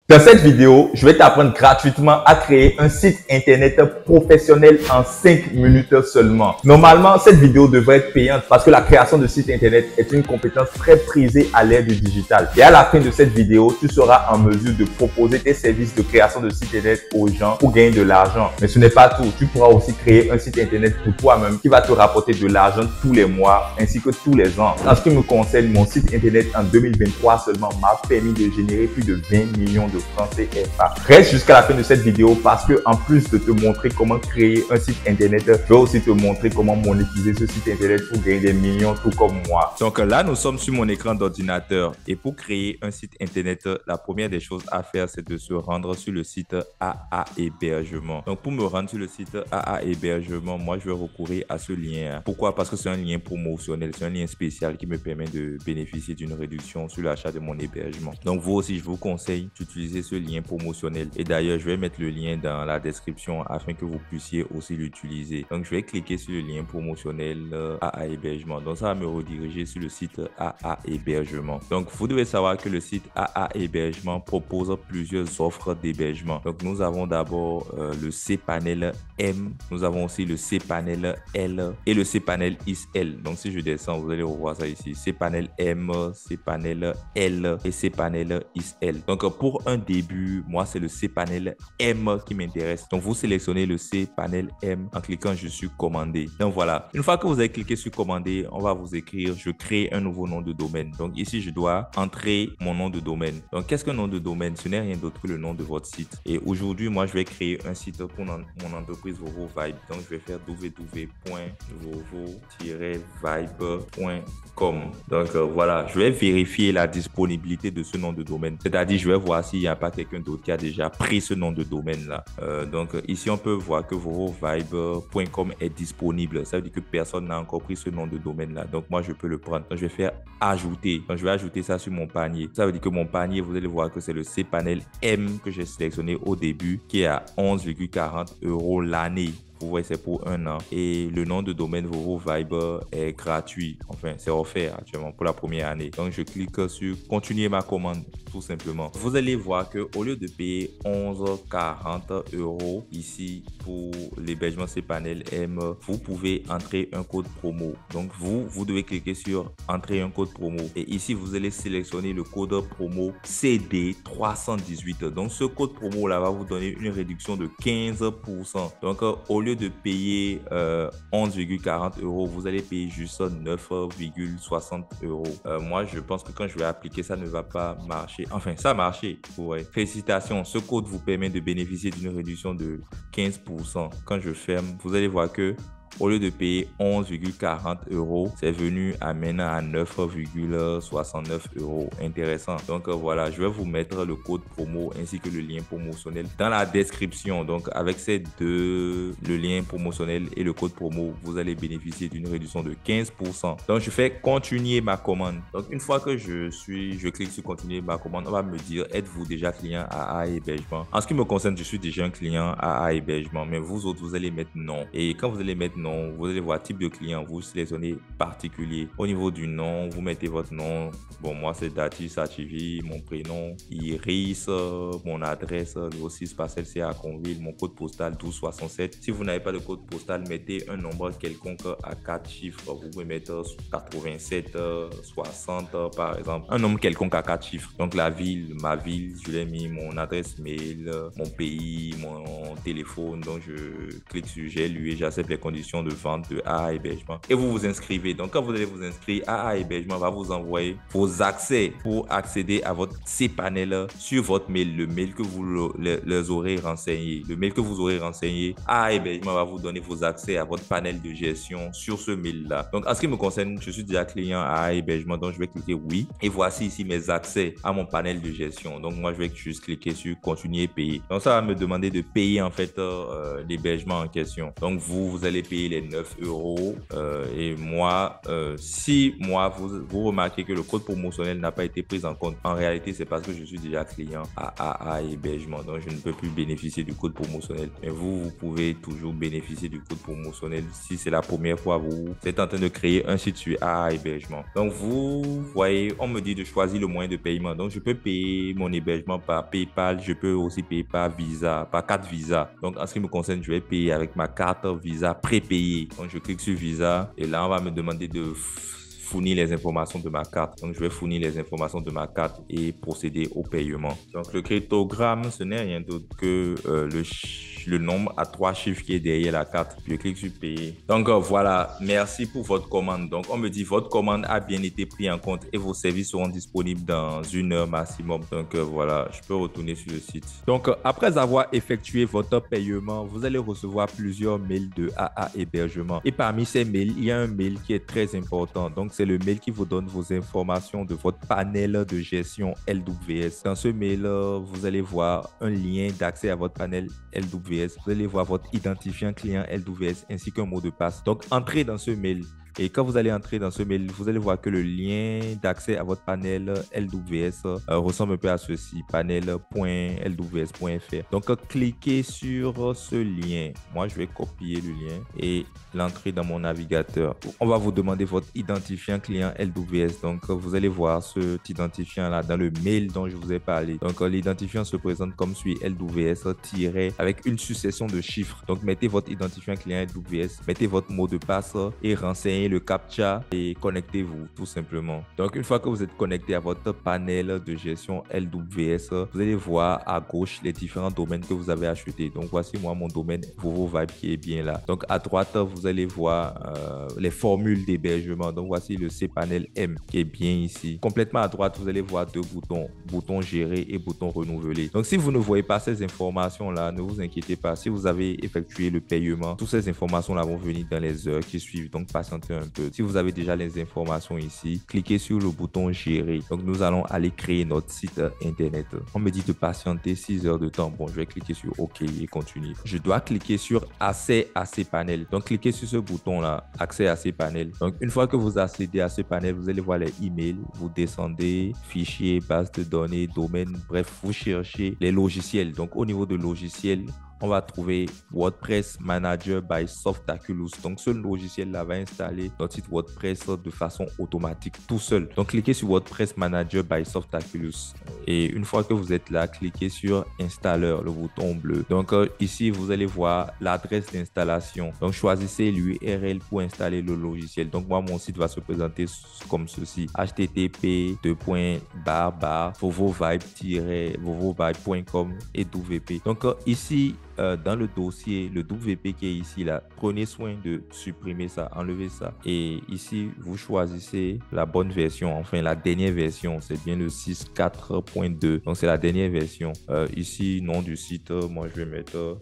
Dans cette vidéo, je vais t'apprendre gratuitement à créer un site internet professionnel en 5 minutes seulement. Normalement, cette vidéo devrait être payante parce que la création de site internet est une compétence très prisée à l'ère du digital. Et à la fin de cette vidéo, tu seras en mesure de proposer tes services de création de site internet aux gens pour gagner de l'argent. Mais ce n'est pas tout. Tu pourras aussi créer un site internet pour toi-même qui va te rapporter de l'argent tous les mois ainsi que tous les ans. En ce qui me concerne, mon site internet en 2023 seulement m'a permis de générer plus de 20 millions de francs CFA. Reste jusqu'à la fin de cette vidéo parce que en plus de te montrer comment créer un site internet, je vais aussi te montrer comment monétiser ce site internet pour gagner des millions tout comme moi. Donc là, nous sommes sur mon écran d'ordinateur et pour créer un site internet, la première des choses à faire, c'est de se rendre sur le site AA Hébergement. Donc pour me rendre sur le site AA Hébergement, moi je vais recourir à ce lien. Pourquoi? Parce que c'est un lien promotionnel, c'est un lien spécial qui me permet de bénéficier d'une réduction sur l'achat de mon hébergement. Donc vous aussi, je vous conseille d'utiliser ce lien promotionnel. Et d'ailleurs, je vais mettre le lien dans la description afin que vous puissiez aussi l'utiliser. Donc je vais cliquer sur le lien promotionnel AA Hébergement. Donc ça va me rediriger sur le site AA Hébergement. Donc vous devez savoir que le site AA Hébergement propose plusieurs offres d'hébergement. Donc nous avons d'abord le cPanel M, nous avons aussi le cPanel L et le cPanel XL. Donc si je descends, vous allez revoir ça ici, cPanel M, cPanel L et cPanel XL. Donc pour un début, moi c'est le cPanel M qui m'intéresse. Donc vous sélectionnez le cPanel M en cliquant je suis commandé. Donc voilà, une fois que vous avez cliqué sur commander, on va vous écrire je crée un nouveau nom de domaine. Donc ici je dois entrer mon nom de domaine. Donc qu'est-ce qu'un nom de domaine? Ce n'est rien d'autre que le nom de votre site. Et aujourd'hui, moi je vais créer un site pour mon entreprise Vovo Vibe. Donc je vais faire www.vovo-vibe.com. Donc voilà, je vais vérifier la disponibilité de ce nom de domaine. C'est-à-dire je vais voir s'il n'y a pas quelqu'un d'autre qui a déjà pris ce nom de domaine là. Donc ici on peut voir que vovovibe.com est disponible. Ça veut dire que personne n'a encore pris ce nom de domaine là. Donc moi je peux le prendre. Donc je vais faire ajouter. Donc je vais ajouter ça sur mon panier. Ça veut dire que mon panier, vous allez voir que c'est le cPanel M que j'ai sélectionné au début qui est à 11,40 € l'année. Vous voyez, c'est pour un an. Et le nom de domaine Vovo Vibe est gratuit. Enfin, c'est offert actuellement pour la première année. Donc, je clique sur continuer ma commande, tout simplement. Vous allez voir que au lieu de payer 11,40 € ici pour l'hébergement cPanel M, vous pouvez entrer un code promo. Donc, vous devez cliquer sur entrer un code promo. Et ici, vous allez sélectionner le code promo CD318. Donc, ce code promo là va vous donner une réduction de 15%. Donc, au lieu de payer 11,40 €, vous allez payer juste 9,60 €. Moi, je pense que quand je vais appliquer, ça ne va pas marcher. Enfin, ça a marché. Ouais. Félicitations. Ce code vous permet de bénéficier d'une réduction de 15%. Quand je ferme, vous allez voir que au lieu de payer 11,40 €, c'est venu à maintenant à 9,69 €. Intéressant. Donc voilà, je vais vous mettre le code promo ainsi que le lien promotionnel dans la description. Donc avec ces deux, le lien promotionnel et le code promo, vous allez bénéficier d'une réduction de 15%. Donc je fais continuer ma commande. Donc une fois que je clique sur continuer ma commande, on va me dire êtes-vous déjà client AA Hébergement? En ce qui me concerne, je suis déjà un client AA Hébergement, mais vous autres, vous allez mettre non. Et quand vous allez mettre non, vous allez voir type de client, vous sélectionnez particulier. Au niveau du nom, vous mettez votre nom. Bon, moi c'est Dati Sativi, mon prénom Iris, mon adresse, le 6 parcelle c'est à Conville, mon code postal 1267. Si vous n'avez pas de code postal, mettez un nombre quelconque à 4 chiffres. Vous pouvez mettre 87, 60 par exemple. Un nombre quelconque à 4 chiffres. Donc la ville, ma ville, je l'ai mis, mon adresse mail, mon pays, mon téléphone. Donc je clique sur j'ai lu et j'accepte les conditions de vente de AA Hébergement et vous vous inscrivez. Donc quand vous allez vous inscrire, AA Hébergement va vous envoyer vos accès pour accéder à votre cPanel sur votre mail, le mail que vous les aurez renseigné. Le mail que vous aurez renseigné, AA Hébergement va vous donner vos accès à votre panel de gestion sur ce mail là. Donc en ce qui me concerne, je suis déjà client AA Hébergement, donc je vais cliquer oui et voici ici mes accès à mon panel de gestion. Donc moi je vais juste cliquer sur continuer payer. Donc ça va me demander de payer en fait l'hébergement en question. Donc vous allez payer payer les 9 euros. Et moi, si vous remarquez que le code promotionnel n'a pas été pris en compte, en réalité, c'est parce que je suis déjà client à AA Hébergement. Donc, je ne peux plus bénéficier du code promotionnel. Mais vous pouvez toujours bénéficier du code promotionnel si c'est la première fois vous êtes en train de créer un site sur AA Hébergement. Donc, vous voyez, on me dit de choisir le moyen de paiement. Donc, je peux payer mon hébergement par PayPal. Je peux aussi payer par Visa, par carte Visa. Donc, en ce qui me concerne, je vais payer avec ma carte Visa prépayée. Donc, je clique sur Visa et là, on va me demander de fournir les informations de ma carte. Donc, je vais fournir les informations de ma carte et procéder au paiement. Donc, le cryptogramme, ce n'est rien d'autre que le nombre à 3 chiffres qui est derrière la carte. Je clique sur payer. Donc, voilà. Merci pour votre commande. Donc, on me dit votre commande a bien été prise en compte et vos services seront disponibles dans 1 heure maximum. Donc, voilà. Je peux retourner sur le site. Donc, après avoir effectué votre paiement, vous allez recevoir plusieurs mails de AA Hébergement. Et parmi ces mails, il y a un mail qui est très important. Donc, c'est le mail qui vous donne vos informations de votre panel de gestion LWS. Dans ce mail, vous allez voir un lien d'accès à votre panel LWS. Vous allez voir votre identifiant client LWS ainsi qu'un mot de passe. Donc, entrez dans ce mail. Et quand vous allez entrer dans ce mail, vous allez voir que le lien d'accès à votre panel LWS ressemble un peu à ceci, panel.lws.fr. Donc, cliquez sur ce lien. Moi, je vais copier le lien et l'entrer dans mon navigateur. On va vous demander votre identifiant client LWS. Donc, vous allez voir cet identifiant-là dans le mail dont je vous ai parlé. Donc, l'identifiant se présente comme suit, LWS avec une succession de chiffres. Donc, mettez votre identifiant client LWS, mettez votre mot de passe et renseignez le CAPTCHA et connectez-vous tout simplement. Donc, une fois que vous êtes connecté à votre panel de gestion LWS, vous allez voir à gauche les différents domaines que vous avez achetés. Donc, voici moi mon domaine Vovo Vibe qui est bien là. Donc, à droite, vous allez voir les formules d'hébergement. Donc, voici le cPanel M qui est bien ici. Complètement à droite, vous allez voir 2 boutons, bouton gérer et bouton renouveler. Donc, si vous ne voyez pas ces informations-là, ne vous inquiétez pas. Si vous avez effectué le paiement, toutes ces informations-là vont venir dans les heures qui suivent. Donc, patientez un peu. Si vous avez déjà les informations ici, cliquez sur le bouton gérer. Donc, nous allons aller créer notre site internet. On me dit de patienter 6 heures de temps. Bon, je vais cliquer sur OK et continuer. Je dois cliquer sur accès à ces panels. Donc, cliquez sur ce bouton-là, accès à ces panels. Donc, une fois que vous accédez à ce panel, vous allez voir les emails. Vous descendez, fichiers, base de données, domaine. Bref, vous cherchez les logiciels. Donc, au niveau de logiciels, on va trouver WordPress Manager by Softaculous. Donc, ce logiciel-là va installer notre site WordPress de façon automatique tout seul. Donc, cliquez sur WordPress Manager by Softaculous. Et une fois que vous êtes là, cliquez sur Installeur, le bouton bleu. Donc, ici, vous allez voir l'adresse d'installation. Donc, choisissez l'URL pour installer le logiciel. Donc, moi, mon site va se présenter comme ceci. http://vovovibe-vovovibe.com et WP. Donc, ici, dans le dossier, le WP qui est ici, là, prenez soin de supprimer ça, enlever ça. Et ici, vous choisissez la bonne version, enfin la dernière version, c'est bien le 6.4.2. Donc, c'est la dernière version. Ici, nom du site, moi, je vais mettre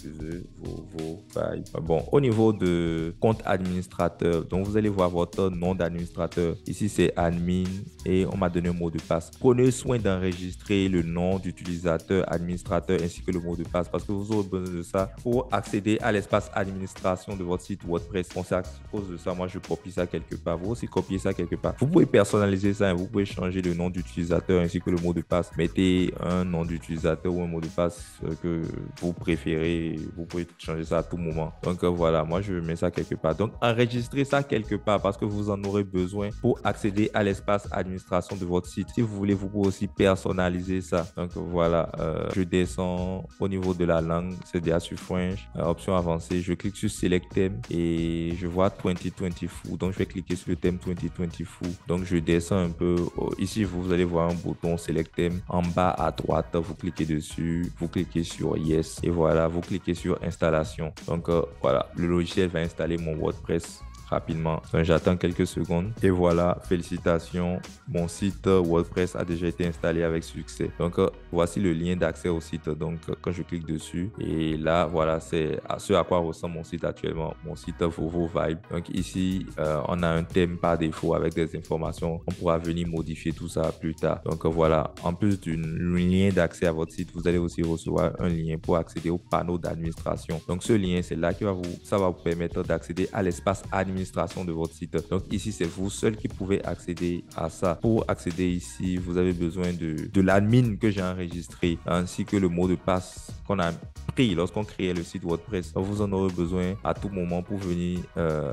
Vovo Vibe. Bon, au niveau de compte administrateur, donc vous allez voir votre nom d'administrateur. Ici, c'est admin et on m'a donné un mot de passe. Prenez soin d'enregistrer le nom d'utilisateur, administrateur ainsi que le mot de passe parce que vous aurez besoin de ça pour accéder à l'espace administration de votre site WordPress. Bon, c'est à cause de ça, moi je copie ça quelque part. Vous aussi copiez ça quelque part. Vous pouvez personnaliser ça, hein. Vous pouvez changer le nom d'utilisateur ainsi que le mot de passe. Mettez un nom d'utilisateur ou un mot de passe que vous préférez. Vous pouvez changer ça à tout moment. Donc voilà, moi je mets ça quelque part. Donc enregistrez ça quelque part parce que vous en aurez besoin pour accéder à l'espace administration de votre site. Si vous voulez, vous pouvez aussi personnaliser ça. Donc voilà, je descends au niveau de la langue. C'est déjà sur French, option avancée, je clique sur Select Theme et je vois 2020 Foo, donc je vais cliquer sur le thème 2020 Foo. Donc je descends un peu, ici vous allez voir un bouton Select Theme, en bas à droite vous cliquez dessus, vous cliquez sur Yes et voilà, vous cliquez sur installation. Donc voilà, le logiciel va installer mon WordPress rapidement. Donc, j'attends quelques secondes. Et voilà, félicitations. Mon site WordPress a déjà été installé avec succès. Donc, voici le lien d'accès au site. Donc, quand je clique dessus, et là, voilà, c'est ce à quoi ressemble mon site actuellement. Mon site Vovo Vibe. Donc, ici, on a un thème par défaut avec des informations. On pourra venir modifier tout ça plus tard. Donc, voilà, en plus d'un lien d'accès à votre site, vous allez aussi recevoir un lien pour accéder au panneau d'administration. Donc, ce lien, c'est là que ça va vous permettre d'accéder à l'espace administration de votre site. Donc, ici, c'est vous seul qui pouvez accéder à ça. Pour accéder ici, vous avez besoin de l'admin que j'ai enregistré, ainsi que le mot de passe qu'on a pris lorsqu'on créait le site WordPress. Donc, vous en aurez besoin à tout moment pour venir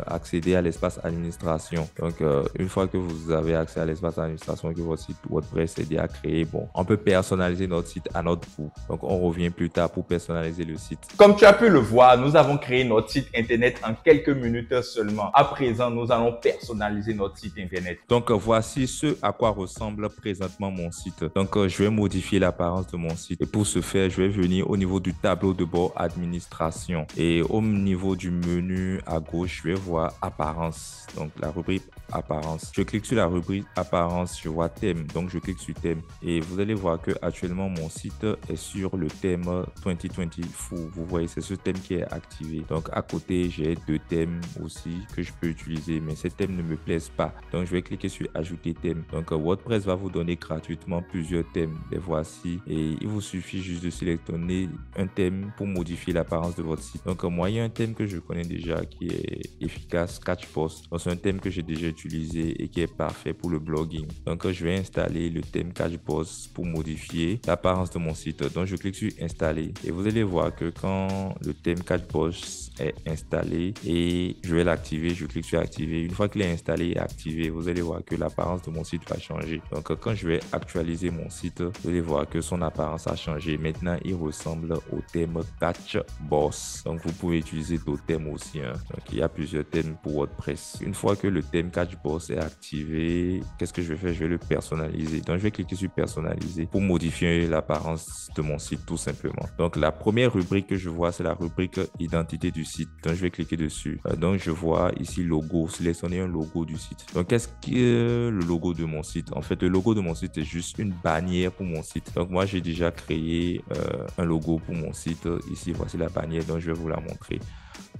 accéder à l'espace administration. Donc, une fois que vous avez accès à l'espace administration et que votre site WordPress est déjà créé, bon, on peut personnaliser notre site à notre goût. Donc, on revient plus tard pour personnaliser le site. Comme tu as pu le voir, nous avons créé notre site internet en quelques minutes seulement. À présent, nous allons personnaliser notre site internet. Donc, voici ce à quoi ressemble présentement mon site. Donc, je vais modifier l'apparence de mon site. Et pour ce faire, je vais venir au niveau du tableau de bord administration. Et au niveau du menu à gauche, je vais voir apparence. Donc, la rubrique apparence. Je clique sur la rubrique apparence, je vois thème. Donc, je clique sur thème. Et vous allez voir que actuellement mon site est sur le thème 2020 Full. Vous voyez, c'est ce thème qui est activé. Donc, à côté, j'ai deux thèmes aussi que je peux utiliser, mais ces thèmes ne me plaisent pas. Donc, je vais cliquer sur ajouter thème. Donc, WordPress va vous donner gratuitement plusieurs thèmes. Les voici. Et il vous suffit juste de sélectionner un thème pour modifier l'apparence de votre site. Donc, moi, il y a un thème que je connais déjà qui est efficace, Catchboss. Donc, c'est un thème que j'ai déjà utilisé et qui est parfait pour le blogging. Donc, je vais installer le thème Catchboss pour modifier l'apparence de mon site. Donc, je clique sur installer et vous allez voir que quand le thème Catchboss est installé et je vais l'activer, je clique sur activer. Une fois qu'il est installé et activé, vous allez voir que l'apparence de mon site va changer. Donc, quand je vais actualiser mon site, vous allez voir que son apparence a changé. Maintenant, il ressemble au thème Catchboss. Donc, vous pouvez utiliser d'autres thèmes aussi. Donc, il y a plusieurs thèmes pour WordPress. Une fois que le thème Catchboss est activé, qu'est-ce que je vais faire? Je vais le personnaliser. Donc, je vais cliquer sur personnaliser pour modifier l'apparence de mon site tout simplement. Donc, la première rubrique que je vois, c'est la rubrique identité du site. Donc, je vais cliquer dessus. Donc, je vois ici logo, sélectionner un logo du site. Donc, qu'est-ce que le logo de mon site? En fait, le logo de mon site est juste une bannière pour mon site. Donc, moi, j'ai déjà créé un logo pour mon site. Ici, voici la bannière. Donc, je vais vous la montrer.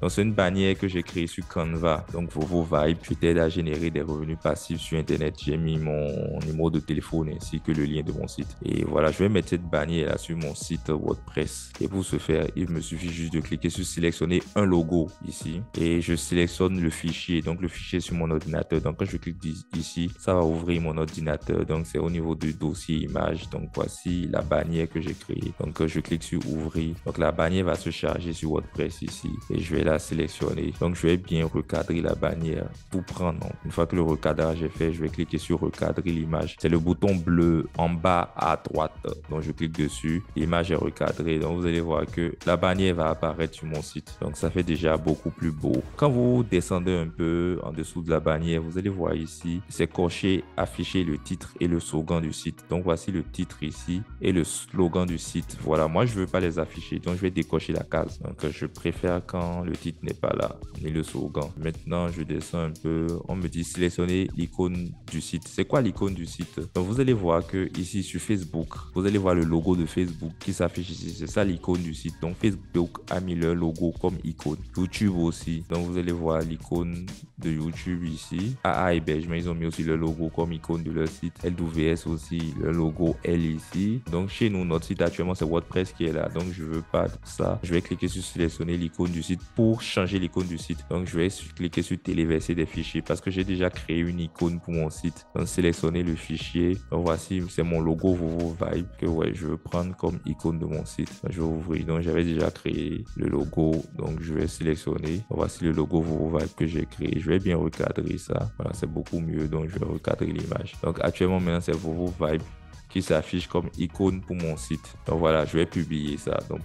Donc, c'est une bannière que j'ai créée sur Canva. Donc, Vovo Vibe, je t'aide à générer des revenus passifs sur Internet. J'ai mis mon numéro de téléphone ainsi que le lien de mon site. Et voilà, je vais mettre cette bannière là sur mon site WordPress. Et pour ce faire, il me suffit juste de cliquer sur sélectionner un logo ici. Et je sélectionne le fichier. Donc, le fichier sur mon ordinateur. Donc, quand je clique ici, ça va ouvrir mon ordinateur. Donc, c'est au niveau du dossier image. Donc, voici la bannière que j'ai créée. Donc, je clique sur ouvrir. Donc, la bannière va se charger sur WordPress ici. Et je vais la sélectionner. Donc, je vais bien recadrer la bannière pour prendre. Donc, une fois que le recadrage est fait, je vais cliquer sur recadrer l'image. C'est le bouton bleu en bas à droite. Donc, je clique dessus. L'image est recadrée. Donc, vous allez voir que la bannière va apparaître sur mon site. Donc, ça fait déjà beaucoup plus beau. Quand vous descendez un peu en dessous de la bannière, vous allez voir ici, c'est coché, afficher le titre et le slogan du site. Donc, voici le titre ici et le slogan du site. Voilà, moi, je veux pas les afficher. Donc, je vais décocher la case. Donc, je préfère quand le titre n'est pas là, ni le slogan. Maintenant, je descends un peu. On me dit sélectionner l'icône du site. C'est quoi l'icône du site? Donc, vous allez voir que ici sur Facebook, vous allez voir le logo de Facebook qui s'affiche ici. C'est ça l'icône du site. Donc, Facebook a mis leur logo comme icône. YouTube aussi. Donc, vous allez voir l'icône de YouTube ici. AA Hébergement, ils ont mis aussi le logo comme icône de leur site. LWS aussi, le logo L ici. Donc, chez nous, notre site actuellement, c'est WordPress qui est là. Donc, je veux pas tout ça. Je vais cliquer sur sélectionner l'icône du site pour changer l'icône du site. Donc, je vais cliquer sur téléverser des fichiers parce que j'ai déjà créé une icône pour mon site. Donc, sélectionner le fichier. Donc, voici, c'est mon logo Vovo Vibe que je veux prendre comme icône de mon site. Donc, je vais ouvrir. Donc, j'avais déjà créé le logo. Donc, je vais sélectionner. Donc, voici le logo Vovo Vibe que j'ai créé. Je vais bien recadrer ça. Voilà, c'est beaucoup mieux. Donc, je vais recadrer l'image. Donc, actuellement, maintenant, c'est Vovo Vibe qui s'affiche comme icône pour mon site. Donc voilà, je vais publier ça. Donc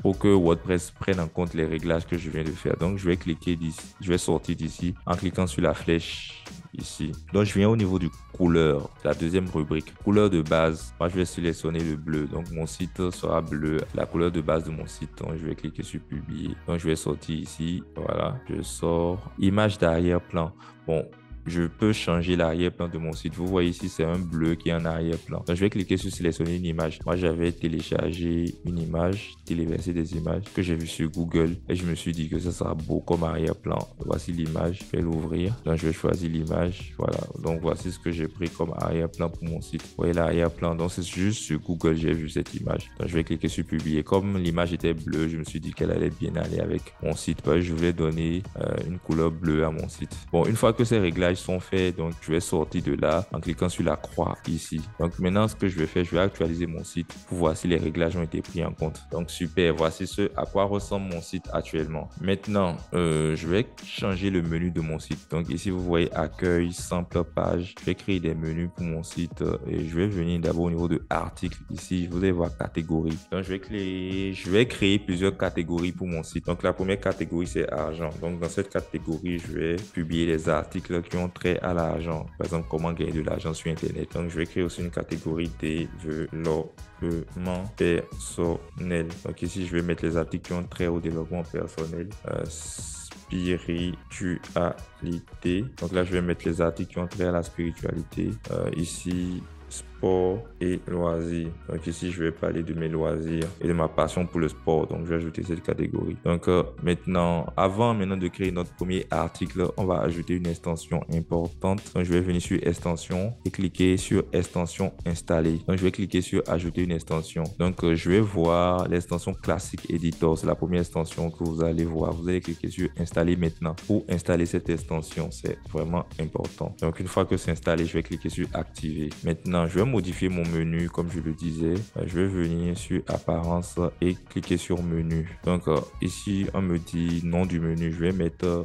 pour que WordPress prenne en compte les réglages que je viens de faire. Donc je vais cliquer d'ici, je vais sortir d'ici en cliquant sur la flèche ici. Donc je viens au niveau du couleur, la deuxième rubrique, couleur de base. Moi je vais sélectionner le bleu. Donc mon site sera bleu, la couleur de base de mon site. Donc je vais cliquer sur publier. Donc je vais sortir ici. Voilà, je sors. Image d'arrière-plan. Bon, je peux changer l'arrière-plan de mon site. Vous voyez ici, c'est un bleu qui est en arrière-plan. Donc, je vais cliquer sur sélectionner une image. Moi, j'avais téléchargé une image, téléversé des images que j'ai vues sur Google et je me suis dit que ça sera beau comme arrière-plan. Voici l'image. Je vais l'ouvrir. Donc, je vais choisir l'image. Voilà. Donc, voici ce que j'ai pris comme arrière-plan pour mon site. Vous voyez l'arrière-plan. Donc, c'est juste sur Google, j'ai vu cette image. Donc, je vais cliquer sur publier. Comme l'image était bleue, je me suis dit qu'elle allait bien aller avec mon site. Je voulais donner une couleur bleue à mon site. Bon, une fois que ces réglages sont faits, donc je vais sortir de là en cliquant sur la croix ici. Donc maintenant, ce que je vais faire, je vais actualiser mon site pour voir si les réglages ont été pris en compte. Donc super, voici ce à quoi ressemble mon site actuellement. Maintenant, je vais changer le menu de mon site. Donc ici, vous voyez accueil, simple page. Je vais créer des menus pour mon site et je vais venir d'abord au niveau de articles. Ici, vous allez voir catégorie. Donc je vais créer plusieurs catégories pour mon site. Donc la première catégorie, c'est argent. Donc dans cette catégorie, je vais publier les articles qui ont trait à l'argent. Par exemple, comment gagner de l'argent sur Internet. Donc, je vais créer aussi une catégorie développement personnel. Donc, ici, je vais mettre les articles qui ont trait au développement personnel. Spiritualité. Donc là, je vais mettre les articles qui ont trait à la spiritualité. Ici, sport et loisirs. Donc ici, je vais parler de mes loisirs et de ma passion pour le sport. Donc, je vais ajouter cette catégorie. Donc, avant de créer notre premier article, on va ajouter une extension importante. Donc, je vais venir sur extension et cliquer sur extension installée. Donc, je vais cliquer sur ajouter une extension. Donc, je vais voir l'extension classique editor. C'est la première extension que vous allez voir. Vous allez cliquer sur installer maintenant. Pour installer cette extension, c'est vraiment important. Donc, une fois que c'est installé, je vais cliquer sur activer. Maintenant, je vais modifier mon menu comme je le disais. Je vais venir sur apparence et cliquer sur menu. Donc ici, on me dit nom du menu. Je vais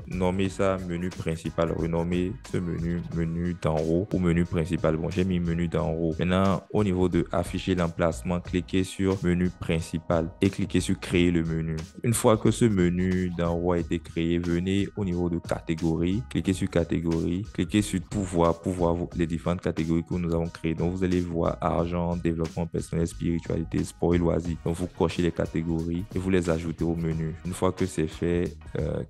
nommer ça menu principal. Renommer ce menu d'en haut ou menu principal. Bon, j'ai mis menu d'en haut. Maintenant, au niveau de afficher l'emplacement, cliquez sur menu principal et cliquez sur créer le menu. Une fois que ce menu d'en haut a été créé, venez au niveau de catégorie. Cliquez sur catégorie. Cliquez sur pour voir les différentes catégories que nous avons créées. Donc, vous allez voir argent, développement personnel, spiritualité, sport et loisirs. Donc, vous cochez les catégories et vous les ajoutez au menu. Une fois que c'est fait,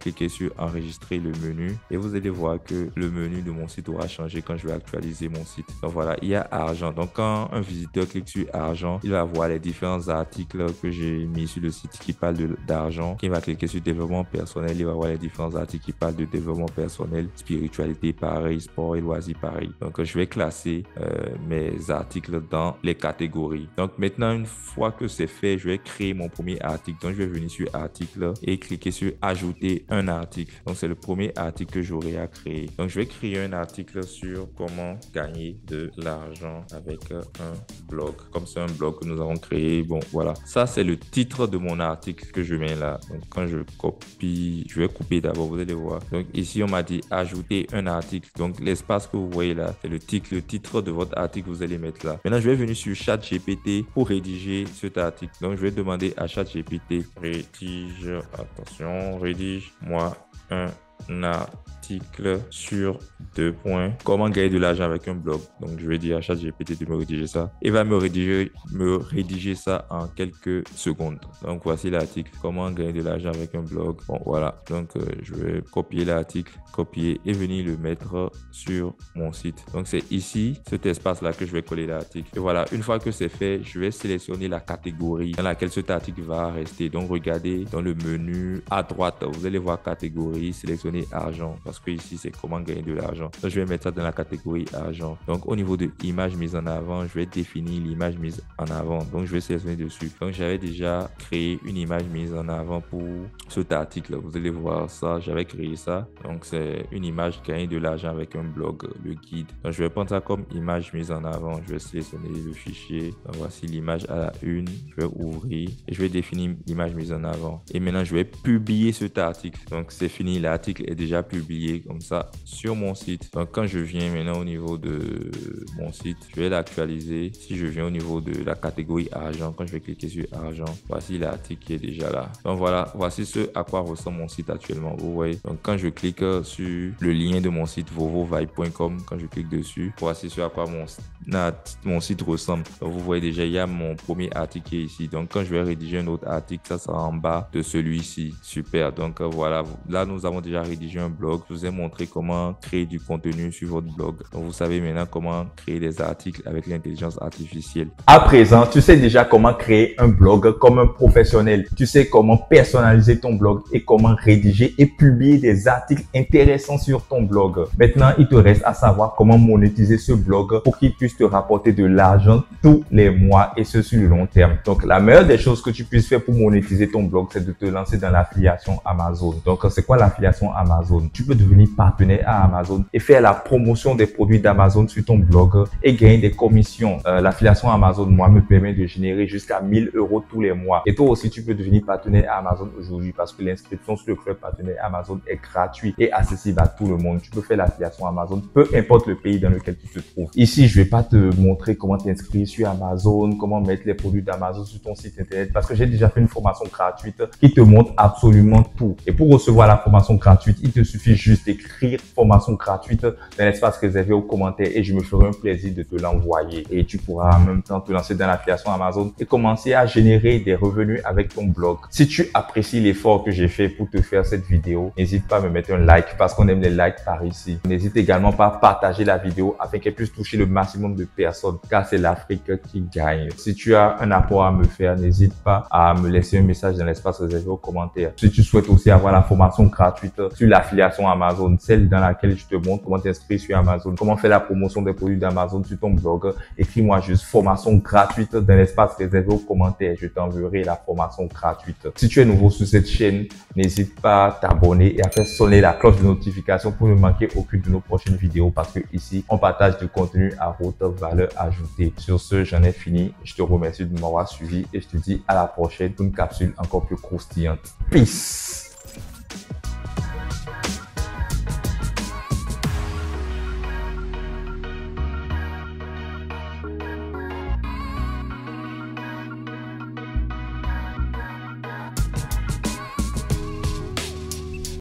cliquez sur enregistrer le menu et vous allez voir que le menu de mon site aura changé quand je vais actualiser mon site. Donc, voilà, il y a argent. Donc, quand un visiteur clique sur argent, il va voir les différents articles que j'ai mis sur le site qui parlent d'argent. Quand il va cliquer sur développement personnel, il va voir les différents articles qui parlent de développement personnel, spiritualité, pareil, sport et loisirs, pareil. Donc, je vais classer mes articles dans les catégories. Donc maintenant, une fois que c'est fait, je vais créer mon premier article. Donc je vais venir sur article et cliquer sur ajouter un article. Donc c'est le premier article que j'aurai à créer. Donc je vais créer un article sur comment gagner de l'argent avec un blog. Comme c'est un blog que nous avons créé. Bon, voilà. Ça, c'est le titre de mon article que je mets là. Donc quand je copie, je vais couper d'abord, vous allez voir. Donc ici, on m'a dit ajouter un article. Donc l'espace que vous voyez là, c'est le titre de votre article que vous allez mettre là. Maintenant, je vais venir sur ChatGPT pour rédiger cet article. Donc, je vais demander à ChatGPT, rédige-moi un article sur 2 points. Comment gagner de l'argent avec un blog. Donc, je vais dire à ChatGPT de me rédiger ça. Il va me rédiger ça en quelques secondes. Donc, voici l'article. Comment gagner de l'argent avec un blog. Bon, voilà. Donc, je vais copier l'article, copier et venir le mettre sur mon site. Donc, c'est ici, cet espace-là que je vais coller l'article. Et voilà. Une fois que c'est fait, je vais sélectionner la catégorie dans laquelle cet article va rester. Donc, regardez dans le menu à droite, vous allez voir catégorie, sélectionner argent. Parce que ici, c'est comment gagner de l'argent. Donc, je vais mettre ça dans la catégorie argent. Donc, au niveau de image mise en avant, je vais définir l'image mise en avant. Donc, je vais sélectionner dessus. Donc, j'avais déjà créé une image mise en avant pour cet article. Vous allez voir ça. J'avais créé ça. Donc, c'est une image gagner de l'argent avec un blog, le guide. Donc, je vais prendre ça comme image mise en avant. Je vais sélectionner le fichier. Donc, voici l'image à la une. Je vais ouvrir et je vais définir l'image mise en avant. Et maintenant, je vais publier cet article. Donc, c'est fini. L'article l'article est déjà publié comme ça sur mon site. Donc, quand je viens maintenant au niveau de mon site, je vais l'actualiser. Si je viens au niveau de la catégorie argent, quand je vais cliquer sur argent, voici l'article qui est déjà là. Donc voilà, voici ce à quoi ressemble mon site actuellement. Vous voyez. Donc quand je clique sur le lien de mon site vovovibe.com, quand je clique dessus, voici ce à quoi mon site ressemble. Donc vous voyez déjà, il y a mon premier article qui est ici. Donc quand je vais rédiger un autre article, ça sera en bas de celui-ci. Super. Donc voilà, là nous avons déjà rédigé un blog. Je vous ai montré comment créer du contenu sur votre blog. Donc vous savez maintenant comment créer des articles avec l'intelligence artificielle. À présent, tu sais déjà comment créer un blog comme un professionnel. Tu sais comment personnaliser ton blog et comment rédiger et publier des articles intéressants sur ton blog. Maintenant, il te reste à savoir comment monétiser ce blog pour qu'il puisse te rapporter de l'argent tous les mois et ce sur le long terme. Donc, la meilleure des choses que tu puisses faire pour monétiser ton blog, c'est de te lancer dans l'affiliation Amazon. Donc, c'est quoi l'affiliation Amazon? Tu peux devenir partenaire à Amazon et faire la promotion des produits d'Amazon sur ton blog et gagner des commissions. L'affiliation Amazon, moi, me permet de générer jusqu'à 1000 € tous les mois. Et toi aussi, tu peux devenir partenaire à Amazon aujourd'hui parce que l'inscription sur le club partenaire Amazon est gratuite et accessible à tout le monde. Tu peux faire l'affiliation Amazon, peu importe le pays dans lequel tu te trouves. Ici, je vais pas te montrer comment t'inscrire sur Amazon, comment mettre les produits d'Amazon sur ton site internet parce que j'ai déjà fait une formation gratuite qui te montre absolument tout. Et pour recevoir la formation gratuite, il te suffit juste d'écrire formation gratuite dans l'espace réservé aux commentaires et je me ferai un plaisir de te l'envoyer. Et tu pourras en même temps te lancer dans l'affiliation Amazon et commencer à générer des revenus avec ton blog. Si tu apprécies l'effort que j'ai fait pour te faire cette vidéo, n'hésite pas à me mettre un like parce qu'on aime les likes par ici. N'hésite également pas à partager la vidéo afin qu'elle puisse toucher le maximum de personnes car c'est l'Afrique qui gagne. Si tu as un apport à me faire, n'hésite pas à me laisser un message dans l'espace réservé aux commentaires. Si tu souhaites aussi avoir la formation gratuite sur l'affiliation Amazon, celle dans laquelle je te montre comment t'inscrire sur Amazon, comment faire la promotion des produits d'Amazon sur ton blog, écris-moi juste formation gratuite dans l'espace réservé aux commentaires. Je t'enverrai la formation gratuite. Si tu es nouveau sur cette chaîne, n'hésite pas à t'abonner et à faire sonner la cloche de notification pour ne manquer aucune de nos prochaines vidéos parce que ici, on partage du contenu à haute valeur ajoutée. Sur ce, j'en ai fini. Je te remercie de m'avoir suivi et je te dis à la prochaine pour une capsule encore plus croustillante. Peace!